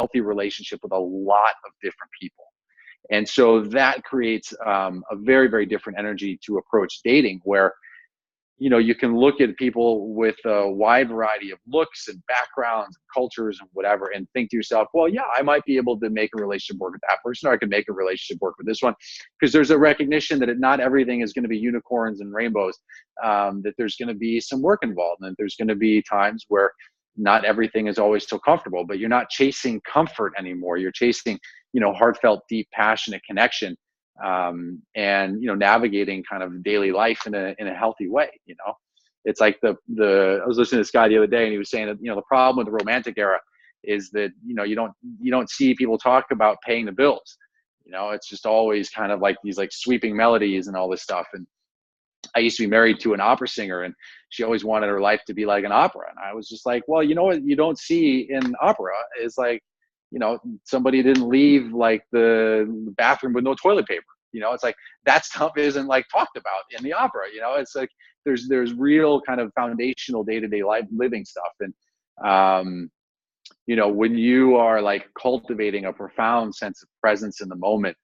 healthy relationship with a lot of different people. And so that creates a very, very different energy to approach dating, where you can look at people with a wide variety of looks and backgrounds, and cultures and whatever, and think to yourself, well, yeah, I might be able to make a relationship work with that person, or I can make a relationship work with this one. Because there's a recognition that not everything is going to be unicorns and rainbows, that there's going to be some work involved, and there's going to be times where not everything is always so comfortable, but you're not chasing comfort anymore. You're chasing, heartfelt, deep, passionate connection. And navigating kind of daily life in a healthy way. It's like I was listening to this guy the other day, and he was saying that the problem with the romantic era is that you don't see people talk about paying the bills. It's just always kind of like these like sweeping melodies and all this stuff. And I used to be married to an opera singer, and she always wanted her life to be like an opera, and I was just like, well, what you don't see in opera is like, somebody didn't leave like the bathroom with no toilet paper. It's like that stuff isn't like talked about in the opera. It's like there's real kind of foundational day-to-day life living stuff. And when you are like cultivating a profound sense of presence in the moment,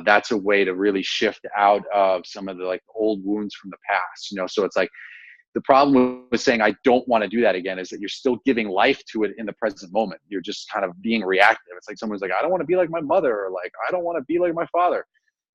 that's a way to really shift out of some of the like old wounds from the past. So it's like, the problem with saying I don't want to do that again is that you're still giving life to it in the present moment. You're just kind of being reactive. It's like someone's like, I don't want to be like my mother, or like, I don't want to be like my father.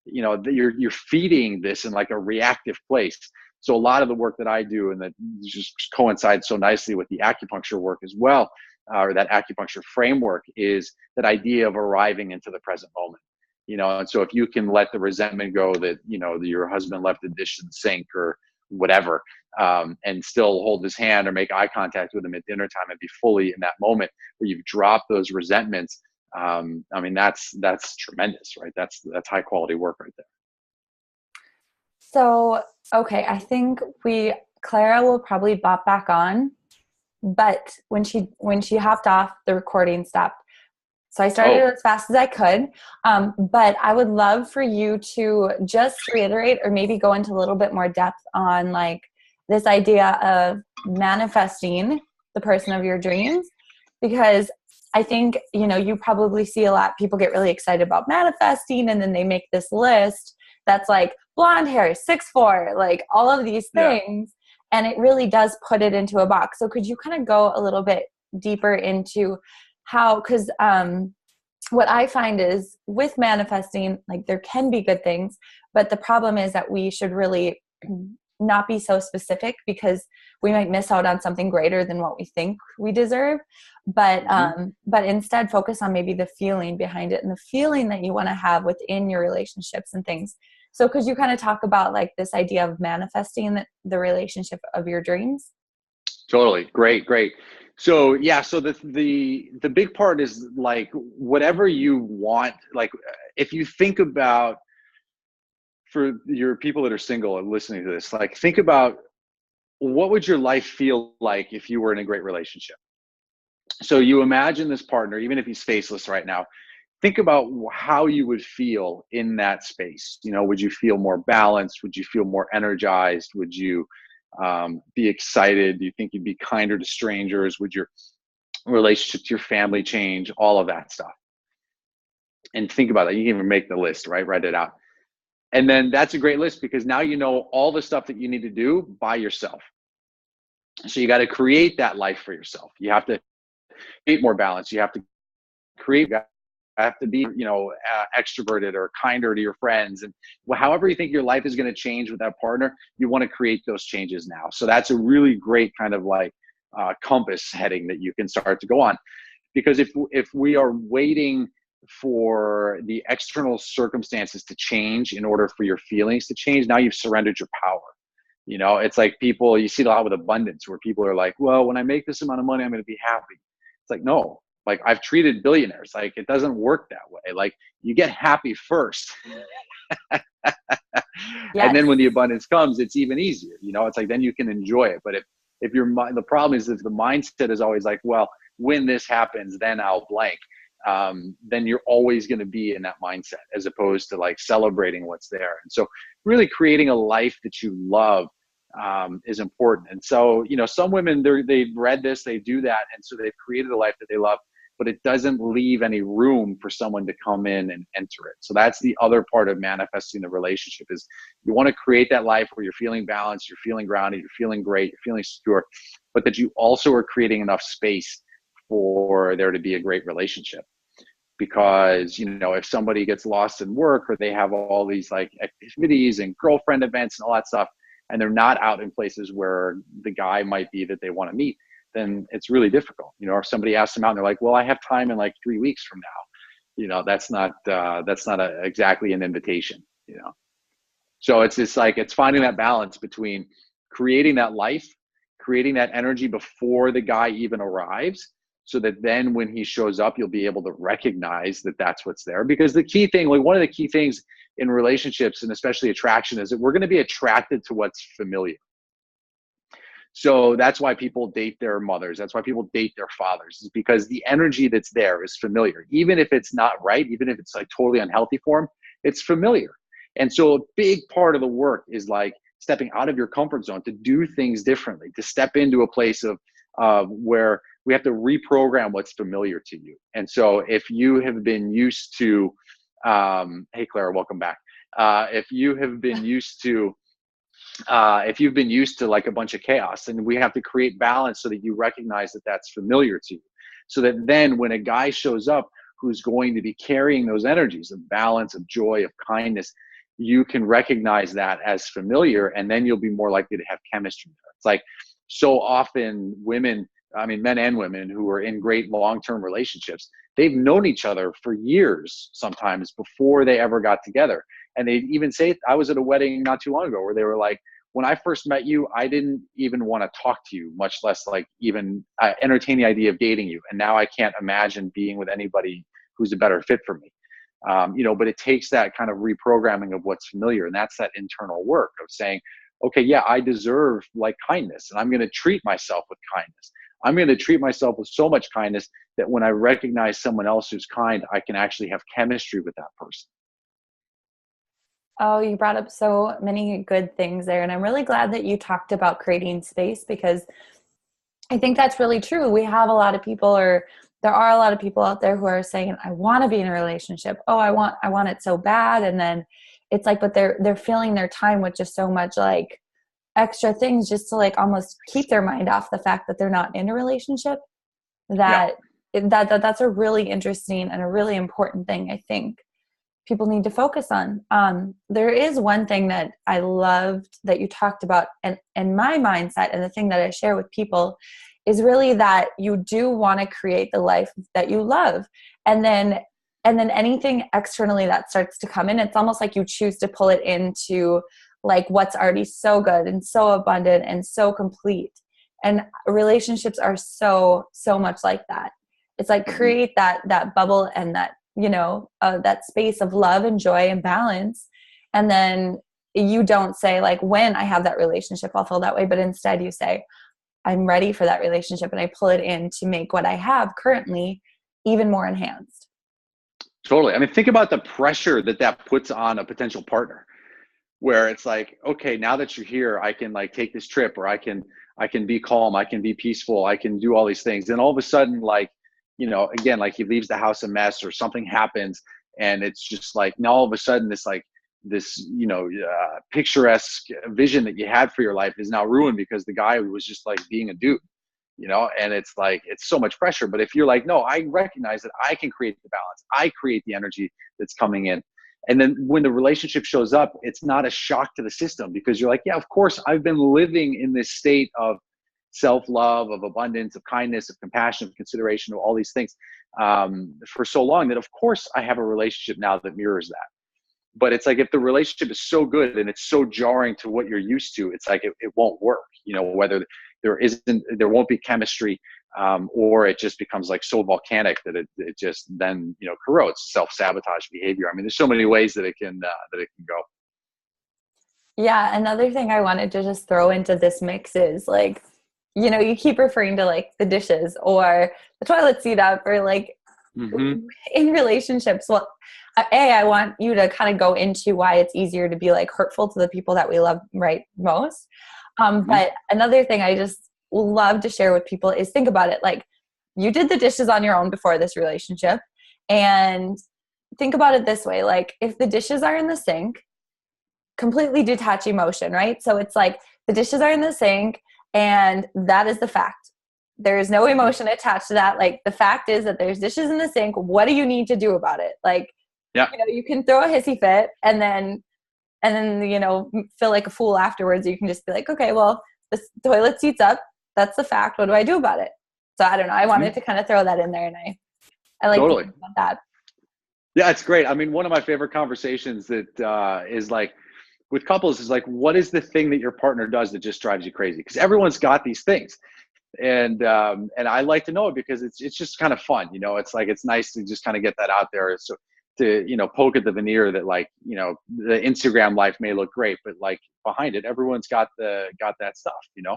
You're feeding this in like a reactive place. So a lot of the work that I do, and that just coincides so nicely with the acupuncture work as well, or that acupuncture framework, is that idea of arriving into the present moment. And so if you can let the resentment go that, that your husband left a dish in the sink or whatever, and still hold his hand or make eye contact with him at dinner time and be fully in that moment where you've dropped those resentments. That's tremendous, right? That's high quality work right there. So, okay, I think Clara will probably bop back on, but when she hopped off, the recording stopped. So I started as fast as I could, but I would love for you to just reiterate, or maybe go into a little bit more depth on like this idea of manifesting the person of your dreams, because I think, you probably see a lot, people get really excited about manifesting, and then they make this list that's like blonde hair, 6'4", like all of these things. Yeah. And it really does put it into a box. So could you kind of go a little bit deeper into how, because what I find is with manifesting, like there can be good things, but the problem is that we should really not be so specific, because we might miss out on something greater than what we think we deserve. But but instead focus on maybe the feeling behind it, and the feeling that you want to have within your relationships and things. So could you kind of talk about like this idea of manifesting the relationship of your dreams? Totally. Great. So so the big part is like whatever you want. Like if you think about, for your people that are single and listening to this, like think about what would your life feel like if you were in a great relationship. So you imagine this partner, even if he's faceless right now, think about how you would feel in that space. Would you feel more balanced? Would you feel more energized? Would you be excited? Do you think you'd be kinder to strangers? Would your relationship to your family change? All of that stuff. And think about that. You can even make the list, right? Write it out. And then that's a great list, because now you know all the stuff that you need to do by yourself. So you got to create that life for yourself. You have to create more balance. You have to be, extroverted or kinder to your friends. And however you think your life is going to change with that partner, you want to create those changes now. So that's a really great kind of like compass heading that you can start to go on. Because if we are waiting for the external circumstances to change in order for your feelings to change, now you've surrendered your power. It's like you see a lot with abundance, where people are like, well, when I make this amount of money, I'm going to be happy. It's like, no, like I've treated billionaires. Like it doesn't work that way. Like you get happy first. Yes. And then when the abundance comes, it's even easier. It's like, then you can enjoy it. But if the problem is if the mindset is always like, well, when this happens, then I'll blank. Then you're always going to be in that mindset, as opposed to like celebrating what's there. And so really creating a life that you love is important. And so, some women, they've read this, they do that. And so they've created a life that they love. but it doesn't leave any room for someone to come in and enter it. So that's the other part of manifesting the relationship, is you want to create that life where you're feeling balanced, you're feeling grounded, you're feeling great, you're feeling secure, but that you also are creating enough space for there to be a great relationship. Because, you know, if somebody gets lost in work, or they have all these like activities and girlfriend events and all that stuff, and they're not out in places where the guy might be that they want to meet, then it's really difficult. You know, if somebody asks them out and they're like, well, I have time in like 3 weeks from now, you know, that's not exactly an invitation, you know? So it's just like, it's finding that balance between creating that life, creating that energy before the guy even arrives, so that then when he shows up, you'll be able to recognize that that's what's there. Because the key thing, like one of the key things in relationships, and especially attraction, is that we're going to be attracted to what's familiar. So that's why people date their mothers. That's why people date their fathers, is because the energy that's there is familiar. Even if it's not right, even if it's like totally unhealthy for them, it's familiar. And so a big part of the work is like stepping out of your comfort zone to do things differently, to step into a place of where we have to reprogram what's familiar to you. And so if you have been used to, hey, Clara, welcome back. If you have been used to, if you've been used to like a bunch of chaos, and we have to create balance so that you recognize that that's familiar to you. So that then when a guy shows up who's going to be carrying those energies of balance, of joy, of kindness, you can recognize that as familiar, and then you'll be more likely to have chemistry. It's like so often women, I mean, men and women who are in great long-term relationships, they've known each other for years, sometimes before they ever got together. And they even say, I was at a wedding not too long ago where they were like, when I first met you, I didn't even want to talk to you, much less like even entertain the idea of dating you. And now I can't imagine being with anybody who's a better fit for me. You know, but it takes that kind of reprogramming of what's familiar. And that's that internal work of saying, okay, yeah, I deserve like kindness, and I'm going to treat myself with kindness. I'm going to treat myself with so much kindness that when I recognize someone else who's kind, I can actually have chemistry with that person. Oh, you brought up so many good things there. And I'm really glad that you talked about creating space, because I think that's really true. We have a lot of people, or there are a lot of people out there who are saying, I want to be in a relationship. Oh, I want it so bad. And then it's like, but they're filling their time with just so much like extra things just to like almost keep their mind off the fact that they're not in a relationship. That's a really interesting and a really important thing I think people need to focus on. There is one thing that I loved that you talked about, and my mindset, and the thing that I share with people is really that you do want to create the life that you love. And then anything externally that starts to come in, it's almost like you choose to pull it into like what's already so good and so abundant and so complete. And relationships are so much like that. It's like create that bubble and that, you know, that space of love and joy and balance. And then you don't say like, when I have that relationship, I'll feel that way. But instead you say, I'm ready for that relationship, and I pull it in to make what I have currently even more enhanced. Totally. I mean, think about the pressure that puts on a potential partner, where it's like, okay, now that you're here, I can like take this trip, or I can be calm, I can be peaceful, I can do all these things. And all of a sudden, like, you know, again, like he leaves the house a mess or something happens, and it's just like, now all of a sudden this, you know, picturesque vision that you had for your life is now ruined because the guy was just like being a dude, you know. And it's like, it's so much pressure. But if you're like, no, I recognize that I can create the balance, I create the energy that's coming in. And then when the relationship shows up, it's not a shock to the system, because you're like, yeah, of course, I've been living in this state of self-love, of abundance, of kindness, of compassion, of consideration, of all these things for so long, that of course I have a relationship now that mirrors that. But it's like, if the relationship is so good and it's so jarring to what you're used to, it's like it won't work, you know, whether there won't be chemistry, or it just becomes like so volcanic that it just then, you know, corrodes, self-sabotage behavior. I mean, there's so many ways that it can go. Yeah. Another thing I wanted to just throw into this mix is like, you know, you keep referring to like the dishes or the toilet seat up, or like in relationships. Well, I want you to kind of go into why it's easier to be like hurtful to the people that we love most. But another thing I just love to share with people is, think about it. Like, you did the dishes on your own before this relationship. And think about it this way. Like if the dishes are in the sink, completely detach emotion, right? So it's like the dishes are in the sink and that is the fact. There is no emotion attached to that. Like the fact is that there's dishes in the sink. What do you need to do about it? Like, Yeah. you know, you can throw a hissy fit and then, you know, feel like a fool afterwards. You can just be like, okay, well, the toilet seat's up. That's the fact. What do I do about it? So I don't know. I wanted to kind of throw that in there, and I like Totally. thinking about that. Yeah, it's great. I mean, one of my favorite conversations that is like with couples is like, what is the thing that your partner does that just drives you crazy? Because everyone's got these things. And I like to know it because it's just kind of fun, you know. It's like it's nice to just kind of get that out there, so to, you know, poke at the veneer that, like, you know, the Instagram life may look great, but like behind it, everyone's got that stuff, you know.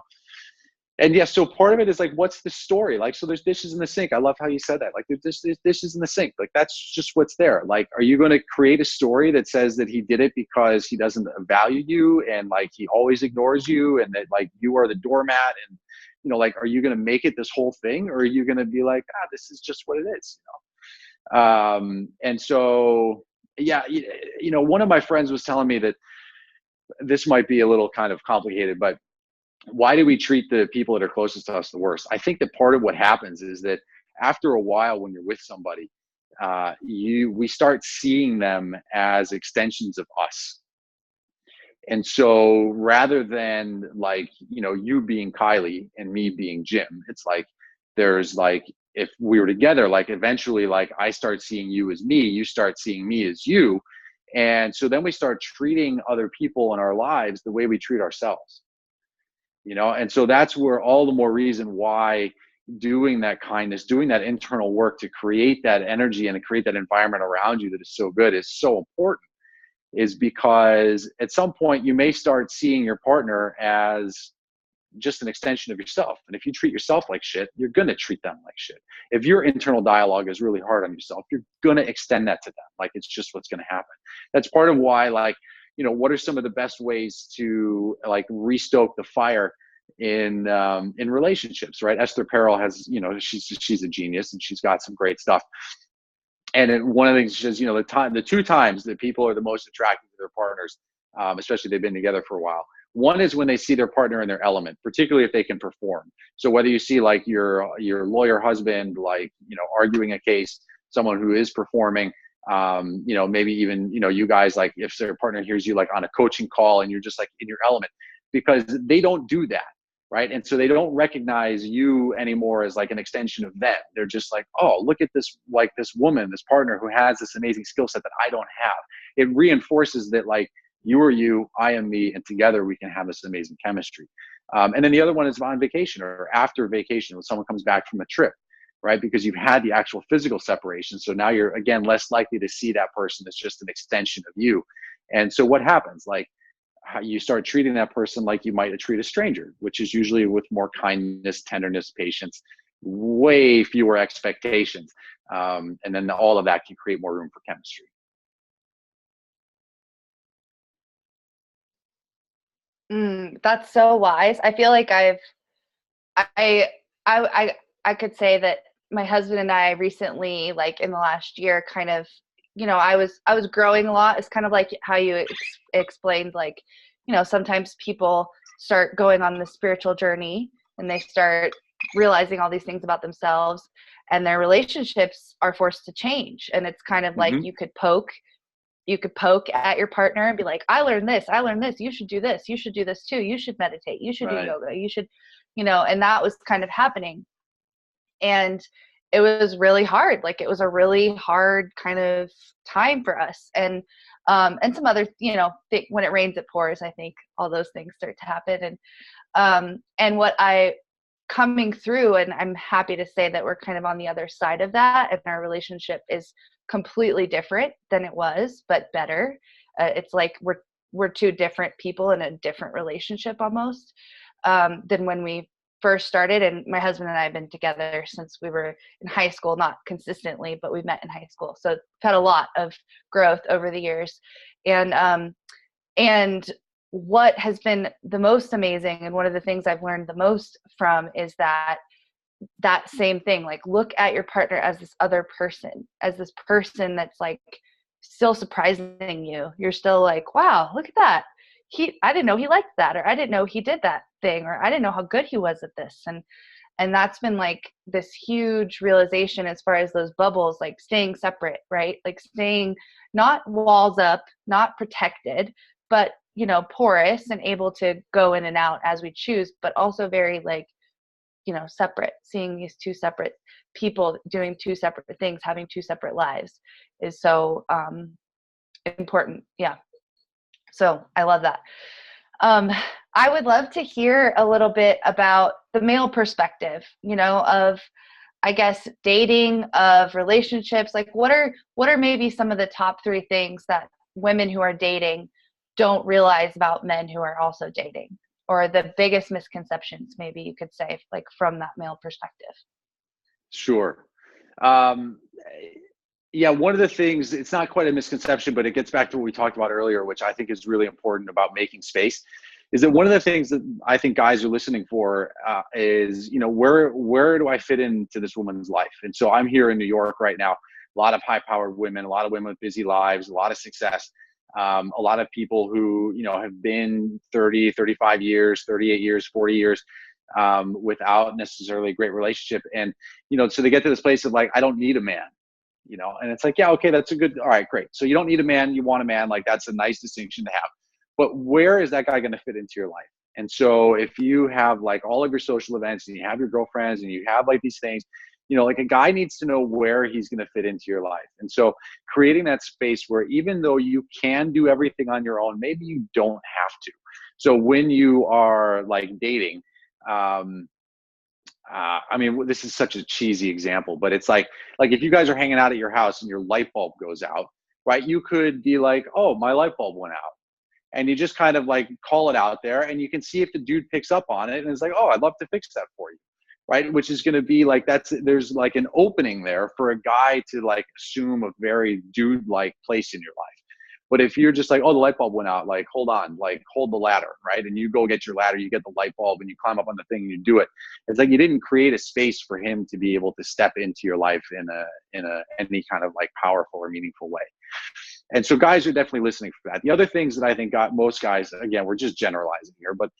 And yeah, so part of it is like, what's the story? Like, so there's dishes in the sink. I love how you said that. Like, there's dishes in the sink. Like, that's just what's there. Like, are you going to create a story that says that he did it because he doesn't value you and like he always ignores you and that like you are the doormat? And, you know, like, are you going to make it this whole thing, or are you going to be like, this is just what it is, you know? And so, yeah, you know, one of my friends was telling me that this might be a little kind of complicated, but why do we treat the people that are closest to us the worst? I think that part of what happens is that after a while, when you're with somebody, we start seeing them as extensions of us. And so rather than like, you know, you being Kylee and me being Jim, it's like there's like, if we were together, like eventually, like I start seeing you as me, you start seeing me as you. And so then we start treating other people in our lives the way we treat ourselves, you know. And so that's where all the more reason why doing that kindness, doing that internal work to create that energy and to create that environment around you that is so good is so important, is because at some point you may start seeing your partner as just an extension of yourself. And if you treat yourself like shit, you're going to treat them like shit. If your internal dialogue is really hard on yourself, you're going to extend that to them. Like, it's just what's going to happen. That's part of why, like, you know, what are some of the best ways to like restoke the fire in relationships, right? Esther Perel has, you know, she's a genius and she's got some great stuff. And one of the things she says, you know, the two times that people are the most attracted to their partners, especially if they've been together for a while. One is when they see their partner in their element, particularly if they can perform. So whether you see like your lawyer husband, like, you know, arguing a case, someone who is performing, you know, maybe even, you know, you guys, like if their partner hears you like on a coaching call and you're just like in your element, because they don't do that. Right. And so they don't recognize you anymore as like an extension of them. They're just like, oh, look at this, like this woman, this partner who has this amazing skill set that I don't have. It reinforces that like you are you, I am me, and together we can have this amazing chemistry. And then the other one is on vacation or after vacation when someone comes back from a trip, right? Because you've had the actual physical separation. So now you're, again, less likely to see that person as just an extension of you. And so what happens? Like, how you start treating that person like you might treat a stranger, which is usually with more kindness, tenderness, patience, way fewer expectations. And then all of that can create more room for chemistry. That's so wise. I feel like I could say that my husband and I recently, like in the last year, kind of, you know, I was growing a lot. It's kind of like how you explained, like, you know, sometimes people start going on the spiritual journey and they start realizing all these things about themselves, and their relationships are forced to change. And it's kind of like you could poke at your partner and be like, I learned this, you should do this, you should do this too, you should meditate, you should do yoga, you should, you know. And that was kind of happening. And it was really hard. Like, it was a really hard kind of time for us. And some other, you know, when it rains, it pours. I think all those things start to happen. And what coming through, and I'm happy to say that we're kind of on the other side of that, and our relationship is completely different than it was, but better. It's like we're two different people in a different relationship almost than when we first started. And my husband and I have been together since we were in high school, not consistently, but we met in high school. So we've had a lot of growth over the years. And what has been the most amazing, and one of the things I've learned the most from, is that that same thing, like look at your partner as this other person, as this person that's like still surprising you. You're still like, wow, look at that. I didn't know he liked that, or I didn't know he did that thing, or I didn't know how good he was at this. And that's been like this huge realization as far as those bubbles, like staying separate, right? Like staying not walls up, not protected, but, you know, porous and able to go in and out as we choose, but also very like, you know, separate. Seeing these two separate people doing two separate things, having two separate lives is so important. Yeah. So I love that. I would love to hear a little bit about the male perspective, you know, of, I guess, dating, of relationships. Like what are maybe some of the top 3 things that women who are dating don't realize about men who are also dating, or the biggest misconceptions, maybe you could say, like from that male perspective? Sure. Um, yeah, one of the things, it's not quite a misconception, but it gets back to what we talked about earlier, which I think is really important about making space, is that one of the things that I think guys are listening for is, you know, where do I fit into this woman's life? And so I'm here in New York right now, a lot of high-powered women, a lot of women with busy lives, a lot of success, a lot of people who, you know, have been 30, 35 years, 38 years, 40 years, without necessarily a great relationship. And, you know, so they get to this place of like, I don't need a man. You know, and it's like, yeah, okay, that's a good, all right, great. So you don't need a man, you want a man, like that's a nice distinction to have. But where is that guy going to fit into your life? And so if you have like all of your social events and you have your girlfriends and you have like these things, you know, like a guy needs to know where he's going to fit into your life. And so creating that space where even though you can do everything on your own, maybe you don't have to. So when you are like dating, I mean, this is such a cheesy example, but it's like if you guys are hanging out at your house and your light bulb goes out, right? You could be like, oh, my light bulb went out. And you just kind of like call it out there and you can see if the dude picks up on it and it's like, oh, I'd love to fix that for you. Right. Which is going to be like, there's like an opening there for a guy to like assume a very dude-like place in your life. But if you're just like, oh, the light bulb went out, like, hold on, like, hold the ladder, right? And you go get your ladder, you get the light bulb, and you climb up on the thing and you do it. It's like you didn't create a space for him to be able to step into your life in any kind of like powerful or meaningful way. And so guys are definitely listening for that. The other things that I think got most guys, again, we're just generalizing here, but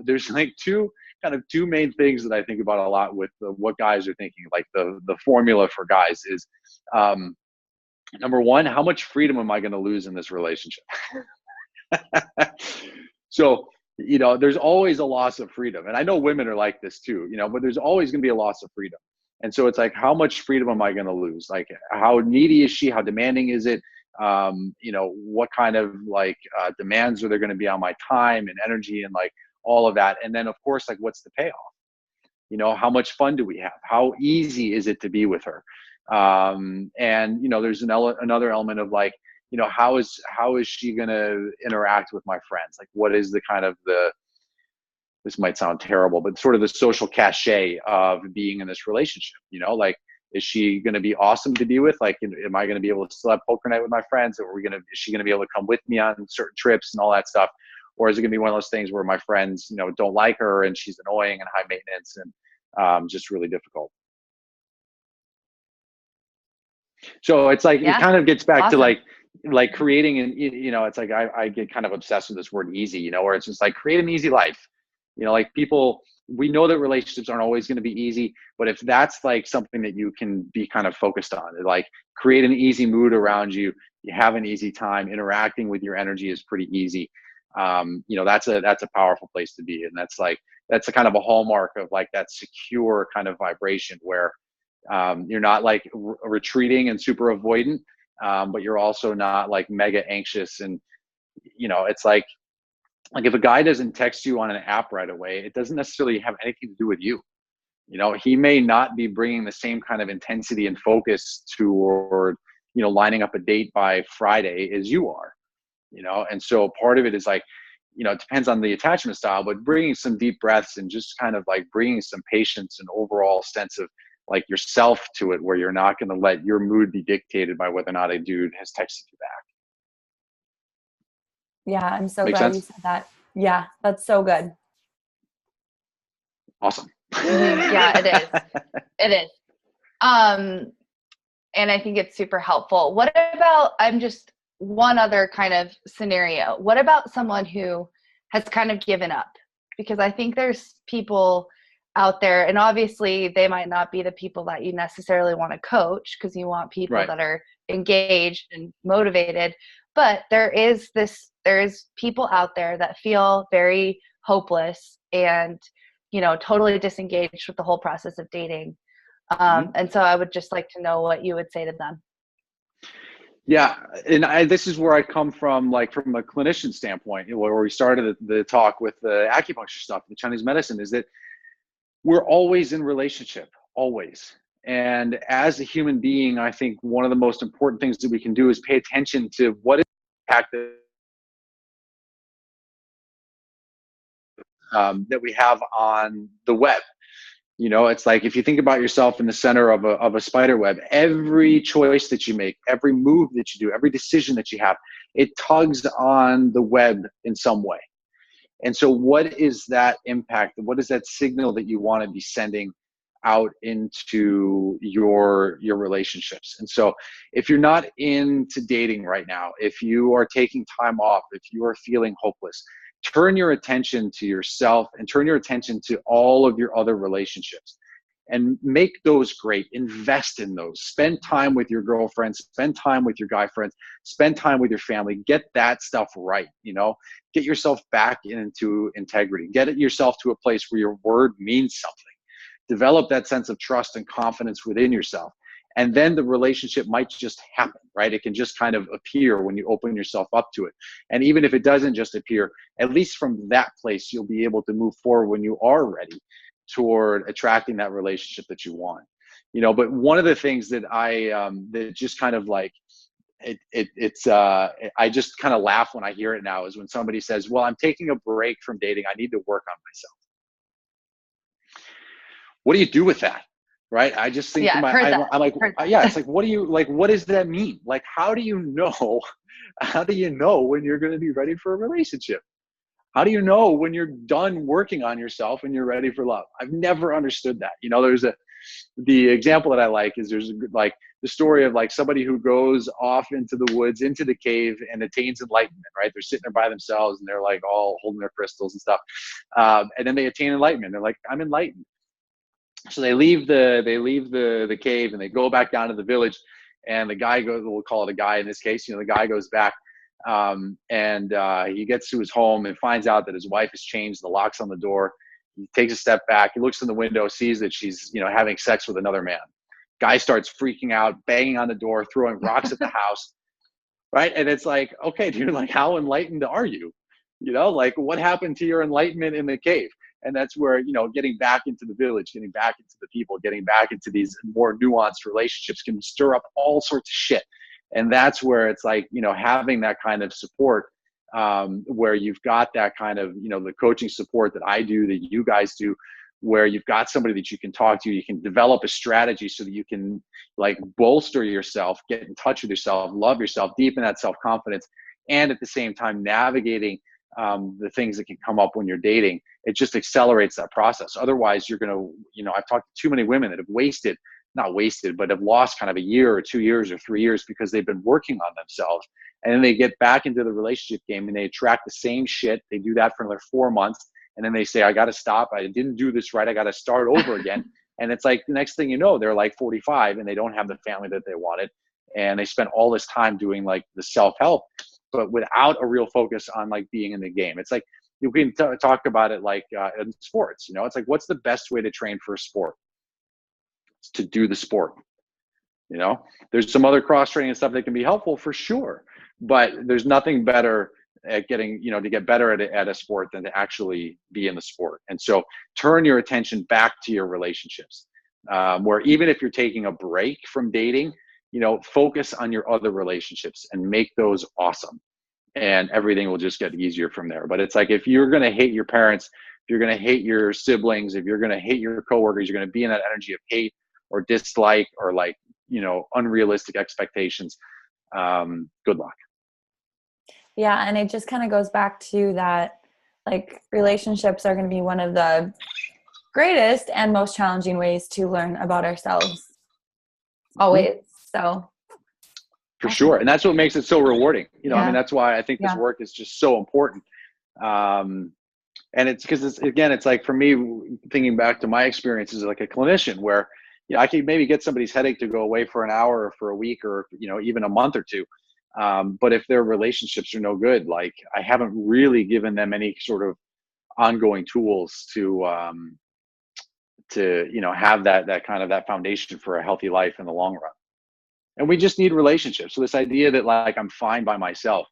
there's like two main things that I think about a lot with what guys are thinking. Like the formula for guys is, number one, how much freedom am I going to lose in this relationship? So, you know, there's always a loss of freedom. And I know women are like this too, you know, but there's always going to be a loss of freedom. And so it's like, how much freedom am I going to lose? Like, how needy is she? How demanding is it? You know, what kind of like demands are there going to be on my time and energy and like all of that? And then of course, like, what's the payoff? You know, how much fun do we have? How easy is it to be with her? And you know, there's another element of like, you know, how is she going to interact with my friends? Like, what is the kind of this might sound terrible, but sort of the social cachet of being in this relationship, you know, like, is she going to be awesome to be with? Like, am I going to be able to still have poker night with my friends? Or is she going to be able to come with me on certain trips and all that stuff? Or is it going to be one of those things where my friends, you know, don't like her and she's annoying and high maintenance and just really difficult? So it's like, it kind of gets back to like creating, and you know, it's like, I get kind of obsessed with this word easy, you know, where it's just like, create an easy life. You know, like people, we know that relationships aren't always going to be easy, but if that's like something that you can be kind of focused on, like create an easy mood around you, you have an easy time interacting with your energy is pretty easy. You know, that's a powerful place to be. And that's a kind of a hallmark of like that secure kind of vibration where you're not like retreating and super avoidant, but you're also not like mega anxious. And, you know, it's like if a guy doesn't text you on an app right away, it doesn't necessarily have anything to do with you. You know, he may not be bringing the same kind of intensity and focus or, you know, lining up a date by Friday as you are, you know? And so part of it is like, you know, it depends on the attachment style, but bringing some deep breaths and just kind of like bringing some patience and overall sense of like yourself to it, where you're not going to let your mood be dictated by whether or not a dude has texted you back. Yeah, I'm so Make glad sense? you said that. Yeah, that's so good. Awesome. Yeah, it is. It is. And I think it's super helpful. What about, I'm just one other kind of scenario. What about someone who has kind of given up? Because I think there's people out there, and obviously they might not be the people that you necessarily want to coach, because you want people Right. that are engaged and motivated. But there's people out there that feel very hopeless and, totally disengaged with the whole process of dating. And so I would just like to know what you would say to them. Yeah, and this is where I come from, like from a clinician standpoint, where we started the talk with the acupuncture stuff, the Chinese medicine, is that we're always in relationship, always. And as a human being, I think one of the most important things that we can do is pay attention to what is the impact that we have on the web. It's like, if you think about yourself in the center of a spider web, every choice that you make, every move that you do, every decision that you have, it tugs on the web in some way. And so what is that impact? What is that signal that you want to be sending out into your relationships? And so if you're not into dating right now, if you are taking time off, if you are feeling hopeless, turn your attention to yourself and turn your attention to all of your other relationships and make those great. Invest in those. Spend time with your girlfriends, spend time with your guy friends, spend time with your family. Get that stuff right. Get yourself back into integrity. Get yourself to a place where your word means something. Develop that sense of trust and confidence within yourself. And then the relationship might just happen, right? It can just kind of appear when you open yourself up to it. And even if it doesn't just appear, at least from that place, you'll be able to move forward when you are ready toward attracting that relationship that you want. But one of the things that that just kind of like, I just kind of laugh when I hear it now, is when somebody says, well, I'm taking a break from dating, I need to work on myself. What do you do with that? Right? I just think, I'm like, yeah, it's like, what does that mean? Like, how do you know when you're going to be ready for a relationship? How do you know when you're done working on yourself and you're ready for love? I've never understood that. The example that I like is, there's like the story of like somebody who goes off into the woods, into the cave, and attains enlightenment, right? They're sitting there by themselves and they're like all holding their crystals and stuff. And then they attain enlightenment. They're like, I'm enlightened. So they leave the cave and they go back down to the village, and the guy goes, we'll call it a guy in this case, the guy goes back, and he gets to his home and finds out that his wife has changed the locks on the door. He takes a step back, he looks in the window, sees that she's having sex with another man. Guy starts freaking out, banging on the door, throwing rocks at the house, right? And it's like, okay, dude, like, how enlightened are you? Like, what happened to your enlightenment in the cave? And that's where, getting back into the village, getting back into the people, getting back into these more nuanced relationships can stir up all sorts of shit. And that's where it's like, having that kind of support, where you've got that kind of, the coaching support that I do, that you guys do, where you've got somebody that you can talk to, you can develop a strategy so that you can like bolster yourself, get in touch with yourself, love yourself, deepen that self-confidence, and at the same time navigating the things that can come up when you're dating. It just accelerates that process. Otherwise, you're going to, I've talked to too many women that have not wasted, but have lost kind of a year or 2 years or 3 years because they've been working on themselves. And then they get back into the relationship game and they attract the same shit. They do that for another 4 months. And then they say, I got to stop. I didn't do this right. I got to start over again. And it's like, the next thing you know, they're like 45 and they don't have the family that they wanted. And they spent all this time doing like the self-help, but without a real focus on like being in the game. It's like, you can talk about it like in sports, it's like, what's the best way to train for a sport? It's to do the sport. There's some other cross training and stuff that can be helpful for sure, but there's nothing better at getting, to get better at a sport than to actually be in the sport. And so turn your attention back to your relationships, where even if you're taking a break from dating, focus on your other relationships and make those awesome. And everything will just get easier from there. But it's like, if you're going to hate your parents, if you're going to hate your siblings, if you're going to hate your coworkers, you're going to be in that energy of hate or dislike or like, unrealistic expectations. Good luck. Yeah. And it just kind of goes back to that, like, relationships are going to be one of the greatest and most challenging ways to learn about ourselves. Always. So for sure. And that's what makes it so rewarding. You know, I Yeah. mean, that's why I think this work is just so important. And it's because it's like, for me, thinking back to my experiences as like a clinician, where, you know, I could maybe get somebody's headache to go away for an hour or for a week or, you know, even a month or two. But if their relationships are no good, like, I haven't really given them any sort of ongoing tools to, you know, have that kind of that foundation for a healthy life in the long run. And we just need relationships. So this idea that, like, I'm fine by myself.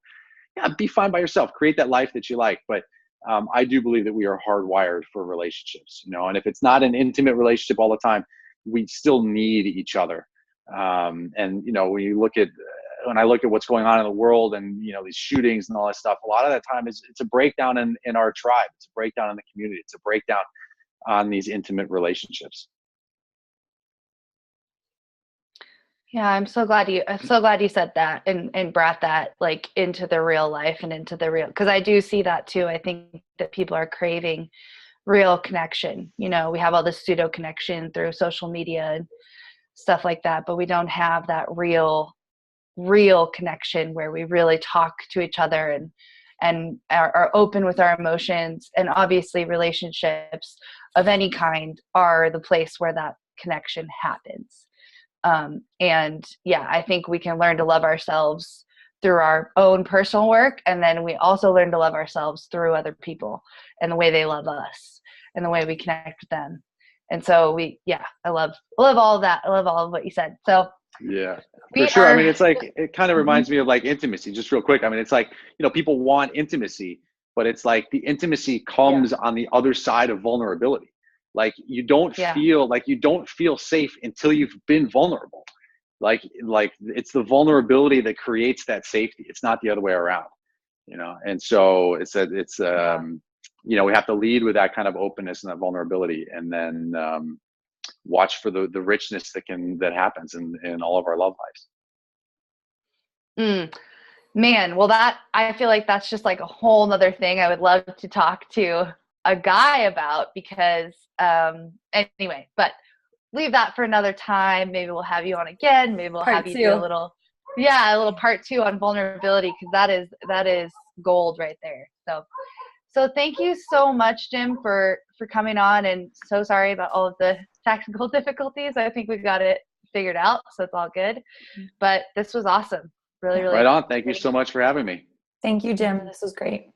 Yeah, be fine by yourself. Create that life that you like. But I do believe that we are hardwired for relationships, you know, and if it's not an intimate relationship all the time, we still need each other. And, you know, when I look at what's going on in the world and, you know, these shootings and all that stuff, a lot of that time it's a breakdown in our tribe. It's a breakdown in the community. It's a breakdown on these intimate relationships. Yeah, I'm so glad you said that and brought that like into the real life and into the real, because I do see that too. I think that people are craving real connection. You know, we have all this pseudo connection through social media and stuff like that, but we don't have that real connection where we really talk to each other and are open with our emotions. And obviously relationships of any kind are the place where that connection happens. And yeah, I think we can learn to love ourselves through our own personal work. And then we also learn to love ourselves through other people and the way they love us and the way we connect with them. And so I love all of that. I love all of what you said. So yeah, for sure. I mean, it's like, it kind of reminds me of like intimacy, just real quick. I mean, it's like, you know, people want intimacy, but it's like the intimacy comes on the other side of vulnerability. Like you don't feel safe until you've been vulnerable. Like it's the vulnerability that creates that safety. It's not the other way around, you know? And so you know, we have to lead with that kind of openness and that vulnerability, and then watch for the richness that happens in all of our love lives. Man, well, I feel like that's just like a whole nother thing I would love to talk to a guy about, because anyway, but leave that for another time. Maybe we'll have you on again. Maybe we'll have you do a little part 2 on vulnerability, because that is gold right there. So thank you so much, Jim, for coming on, and so sorry about all of the technical difficulties. I think we got it figured out, so it's all good. But this was awesome. Really, really right on. Thank you so much for having me. Thank you, Jim. This was great.